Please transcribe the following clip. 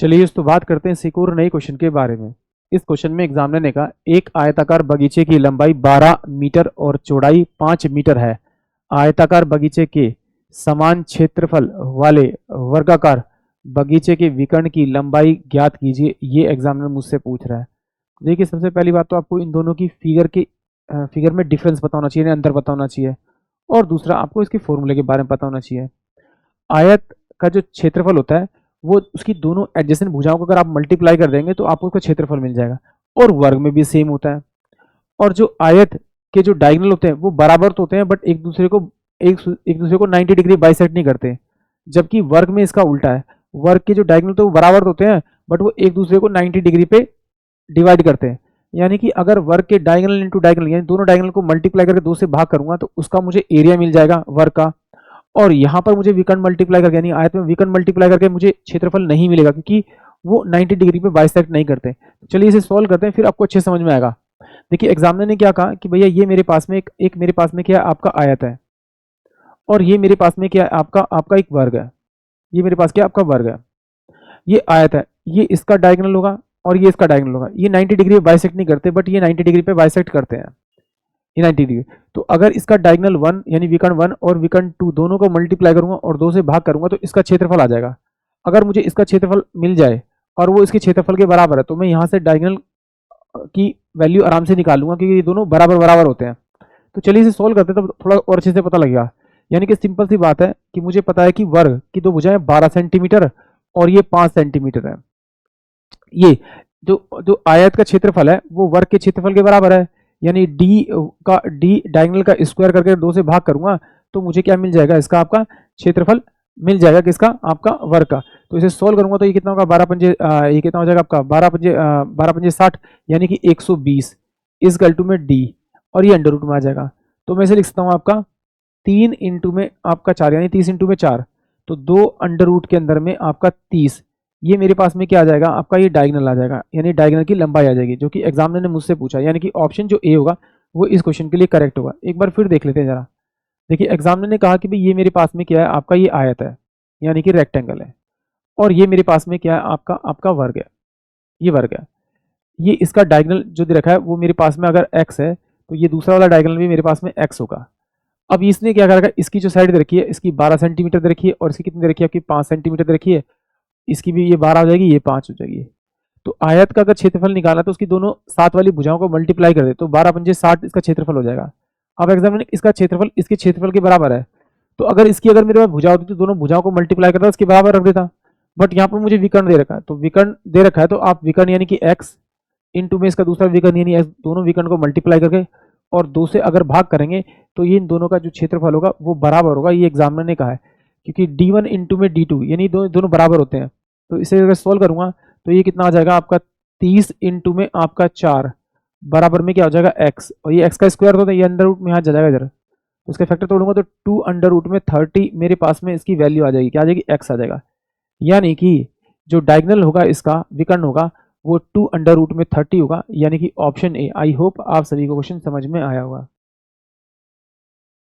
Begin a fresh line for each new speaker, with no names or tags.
चलिए इस तो बात करते हैं एक और नए क्वेश्चन के बारे में। इस क्वेश्चन में एग्जामिनर ने कहा एक आयताकार बगीचे की लंबाई 12 मीटर और चौड़ाई 5 मीटर है। आयताकार बगीचे के समान क्षेत्रफल वाले वर्गाकार बगीचे के विकर्ण की लंबाई ज्ञात कीजिए। ये एग्जामिनर मुझसे पूछ रहा है। देखिए सबसे पहली बात तो आपको इन दोनों की फिगर में डिफरेंस पता होना चाहिए, अंतर पता होना चाहिए। और दूसरा आपको इसके फॉर्मूले के बारे में पता होना चाहिए। आयत का जो क्षेत्रफल होता है वो उसकी दोनों एडजेसेंट भुजाओं को अगर आप मल्टीप्लाई कर देंगे तो आपको उसका क्षेत्रफल मिल जाएगा। और वर्ग में भी सेम होता है। और जो आयत के जो डायगोनल होते हैं वो बराबर तो होते हैं बट एक दूसरे को 90 डिग्री बाइसेक्ट नहीं करते। जबकि वर्ग में इसका उल्टा है। वर्ग के जो डायगोनल तो बराबर तो होते हैं बट वो एक दूसरे को 90 डिग्री पे डिवाइड करते हैं। यानी कि अगर वर्ग के डायगोनल इंटू डायगोनल यानी दोनों डायगोनल को मल्टीप्लाई करके 2 से भाग करूंगा तो उसका मुझे एरिया मिल जाएगा वर्ग का। और यहाँ पर मुझे विकर्ण मल्टीप्लाई करके यानी आयत में विकर्ण मल्टीप्लाई करके मुझे क्षेत्रफल नहीं मिलेगा क्योंकि वो 90 डिग्री पे बाइसेक्ट नहीं करते। चलिए इसे सॉल्व करते हैं फिर आपको अच्छे समझ में आएगा। देखिए एग्जामिनर ने क्या कहा कि भैया ये मेरे पास में एक मेरे पास में क्या है आपका आयत है और ये मेरे पास में क्या है आपका एक वर्ग है। ये मेरे पास क्या आपका वर्ग है, ये आयत है, ये इसका डायगोनल होगा और ये इसका डायगोनल होगा। ये 90 डिग्री पे बाइसेक्ट नहीं करते बट ये 90 डिग्री पे बाइसेक्ट करते हैं। ये 90 डिग्री। तो अगर इसका डायगोनल 1 यानी विकर्ण 1 और विकर्ण 2 दोनों को मल्टीप्लाई करूंगा और 2 से भाग करूंगा तो इसका क्षेत्रफल आ जाएगा। अगर मुझे इसका क्षेत्रफल मिल जाए और वो इसके क्षेत्रफल के बराबर है तो मैं यहाँ से डायगोनल की वैल्यू आराम से निकाल लूंगा क्योंकि ये दोनों बराबर बराबर होते हैं। तो चलिए इसे सोल्व करते हैं तो थोड़ा और अच्छे से पता लगेगा। यानी कि सिंपल सी बात है कि मुझे पता है कि वर्ग की दो भुजाएं 12 सेंटीमीटर और ये 5 सेंटीमीटर है। ये जो आयत का क्षेत्रफल है वो वर्ग के क्षेत्रफल के बराबर है। यानी डी डायगोनल का स्क्वायर करके 2 से भाग करूंगा तो मुझे क्या मिल जाएगा, इसका आपका क्षेत्रफल मिल जाएगा, किसका आपका वर्ग का। तो इसे सोल्व करूंगा तो ये कितना होगा 12 पंजे ये कितना हो जाएगा आपका 12 पंजे 60 यानी कि 120 इस गलटू में डी और ये अंडर रूट में आ जाएगा। तो मैं इसे लिख सकता हूँ आपका 3 इंटू में आपका 4 यानी 30 इंटू में 4 तो 2 अंडर रूट के अंदर में आपका 30। ये मेरे पास में क्या आ जाएगा आपका ये डायगोनल आ जाएगा यानी डायगोनल की लंबाई आ जाएगी जो कि एग्जामिनर ने मुझसे पूछा। यानी कि ऑप्शन जो ए होगा वो इस क्वेश्चन के लिए करेक्ट होगा। एक बार फिर देख लेते हैं जरा। देखिए एग्जामिनर ने कहा कि भाई ये मेरे पास में क्या है आपका ये आयत है यानी कि रेक्टेंगल है और ये मेरे पास में क्या है आपका वर्ग है, ये वर्ग है। ये इसका डायगोनल जो दे रखा है वो मेरे पास में अगर x है तो ये दूसरा वाला डायगोनल भी मेरे पास में x होगा। अब इसने क्या करा, इसकी जो साइड दे रखी है इसकी 12 सेंटीमीटर दे रखी है और इसकी कितनी दे रखी है आपकी 5 सेंटीमीटर दे रखी है। इसकी भी ये 12 हो जाएगी, ये 5 हो जाएगी। तो आयत का अगर क्षेत्रफल निकालना तो उसकी दोनों साथ वाली भुजाओं को मल्टीप्लाई कर दे तो 12 पंजे 60 इसका क्षेत्रफल हो जाएगा। अब एग्जामिनर इसका क्षेत्रफल इसके क्षेत्रफल के बराबर है तो अगर मेरे पास भुजा होती तो दोनों भुजाओं को मल्टीप्लाई करता उसके बराबर रख देता। बट यहाँ पर मुझे विकर्ण दे रखा है तो विकर्ण दे रखा है तो आप विकर्ण यानी कि x इंटू में इसका दूसरा विकर्ण यानी x दोनों विकर्ण को मल्टीप्लाई करके और 2 से अगर भाग करेंगे तो ये इन दोनों का जो क्षेत्रफल होगा वो बराबर होगा। ये एग्जामिनर ने कहा है क्योंकि D1 इंटू में D2 यानी दोनों बराबर होते हैं। तो इसे अगर सोल्व करूंगा तो ये कितना आ जाएगा आपका 30 इंटू में आपका 4 बराबर में क्या हो जाएगा x और ये x का स्क्वायर होता है ये अंडर रूट में यहाँ जाएगा इधर तो इसका फैक्टर तोड़ूंगा तो 2 अंडर रूट में 30 मेरे पास में इसकी वैल्यू आ जाएगी, क्या आ जाएगी x आ जाएगा। यानी कि जो डायगोनल होगा इसका विकर्ण होगा वो 2 अंडर रूट में 30 होगा यानी कि ऑप्शन ए। आई होप आप सभी को क्वेश्चन समझ में आया होगा।